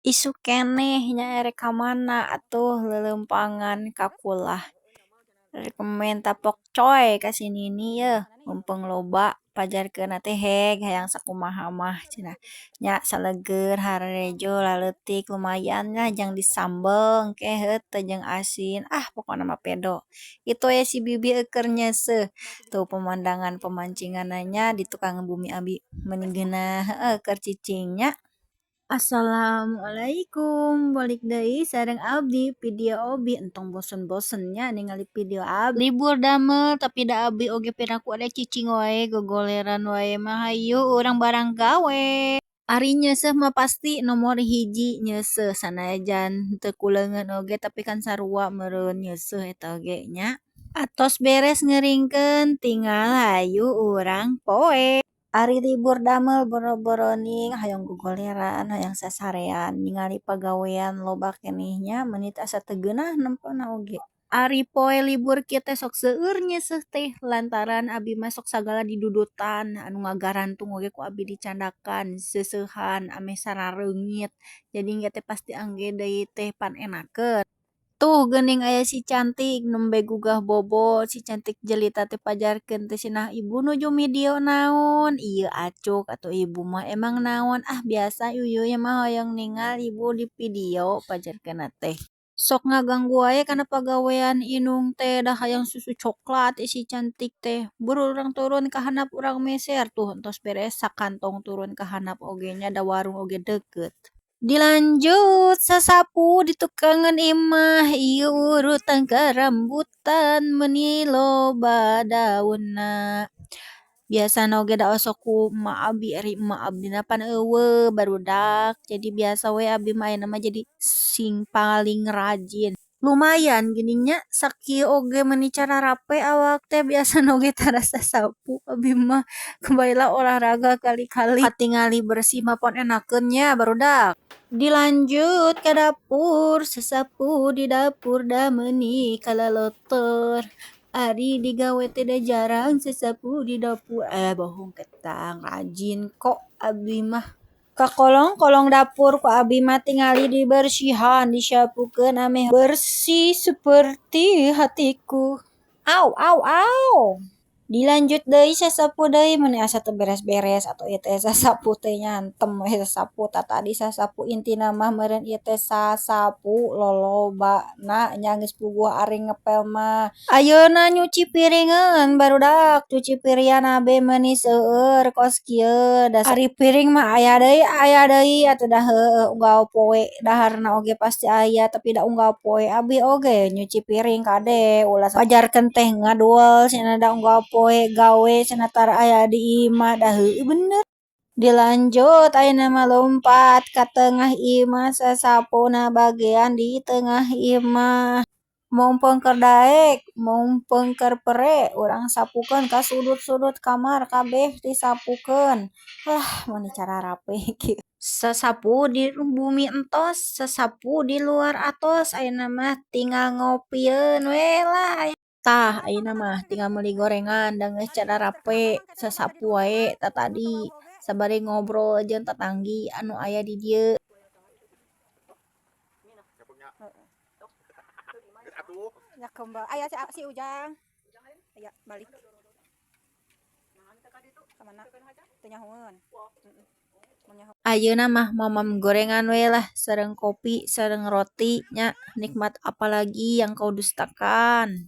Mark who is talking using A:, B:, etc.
A: Isu keneh nya erek ka mana atuh lelempangan ka kulah. Rekomen tapok coy ka sinini yeuh mumpung loba pajarkeunna teh heg hayang sakumaha mah cenah. Nya salegeur harerejo laleutik lumayan lah jang disambel engke heuh jeung asin pokona mah pedo. Itu aya si bibi keur nyeuseuh tuh pemandangan pemancinganna nya di tukang bumi abi meuni geunah keur cicing nya. Assalamualaikum, balik deui sareng abdi video Obi entong bosen-bosennya ningali video abdi. Libur damel tapi da abdi oge piraku ada cicing wae gogoleran wae mah hayu urang barang gawe. Ari nyeuseuh mah pasti nomor hiji nyeuseuh sanajan teu kuleungeun oge tapi kan sarua meureun nyeuseuh eta oge nya. Atos beres ngeuringkeun tinggal hayu urang poe. Ari libur damel boro-boro ning hayang gogoleran, hayang sasarean, ningali pagawean loba keneh nya menit asa teu geunah nempena oge. Ari poe libur kieu teh sok seueur nyeuseuh teh lantaran abi mah sok sagala didudutan anu ngagarantung oge ku abi dicandakan, seuseuhan ame sarareungit. Jadi engke teh pasti angge deui teh pan enakeun. Tuh geuning aya si cantik nembe gugah bobo si cantik jelita teh pajarkeun teh cenah ibu nuju video naon ieu acuk atuh ibu mah emang naon biasa yuyuy mah hoyong ningal ibu di video pajarkeunna teh sok ngaganggu wae kana pagawean inung teh dah hayang susu coklat si cantik teh buru urang turun ka handap urang meser tuh entos beres sakantong turun ka handap oge nya da warung oge deukeut. Dilanjut sasapu di tukangan imah ieu urutan ka rambutan meuni loba daunna. Biasana oge da osok ku emak abi ari emak abdina pan eueuh barudak jadi biasa we abi mah ayeuna mah jadi sing paling rajin. Lumayan geuning nya sakieu oge meuni cara rape awak teh biasana oge tara sasapu abi mah baheula olahraga kali-kali katingali bersih mah pon enakeun nya barudak. Dilanjut ka dapur sasapu di dapur da meuni kalalotor. Ari digawe teh da jarang sasapu di dapur bohong ketang rajin kok abi mah. Ka kolong dapur ku abi mah tingali dibersihan disapukeun ame bersih seperti hatiku. Au au au. Dilanjut deui sasapu deui mun asa teu beres-beres atuh ieu teh sasapu teh nyantem we sasapu tadi sasapu intina mah meureun ieu teh sasapu lolobana nya geus puguh ari ngepel mah. Ayeuna nyuci piringeun barudak cuci pirean abe meuni seueur kos kieu ari piring mah aya deui atuh da heueuh unggal poe daharna oge pasti aya tapi da unggal poe abi oge nyuci piring kade ulah pajarkeun teh ngaduel cenah da unggal poe gawe cenah tara aya di imah da heueuh bener. Dilanjut ayeuna mah lompat ka tengah imah sasapuna bagean di tengah imah. Mumpung keur daek, mumpung keur pere urang sapukeun ka sudut-sudut kamar kabeh disapukeun. Meuni cara rape kieu. Sasapu di bumi entos, sasapu di luar atos ayeuna mah tinggal ngopieun we lah. Tah ayeuna mah tinggal meuli gorengan da geus cara rape sasapu wae tadi sabari ngobrol jeung tatanggi anu aya di dieu. Ya kembal aya si Ujang. Aya balik. Ka mana? Teu nyahoeun. Ayeuna mah mamam gorengan we lah sareng kopi sareng roti nya nikmat apalagi yang kau dustakan.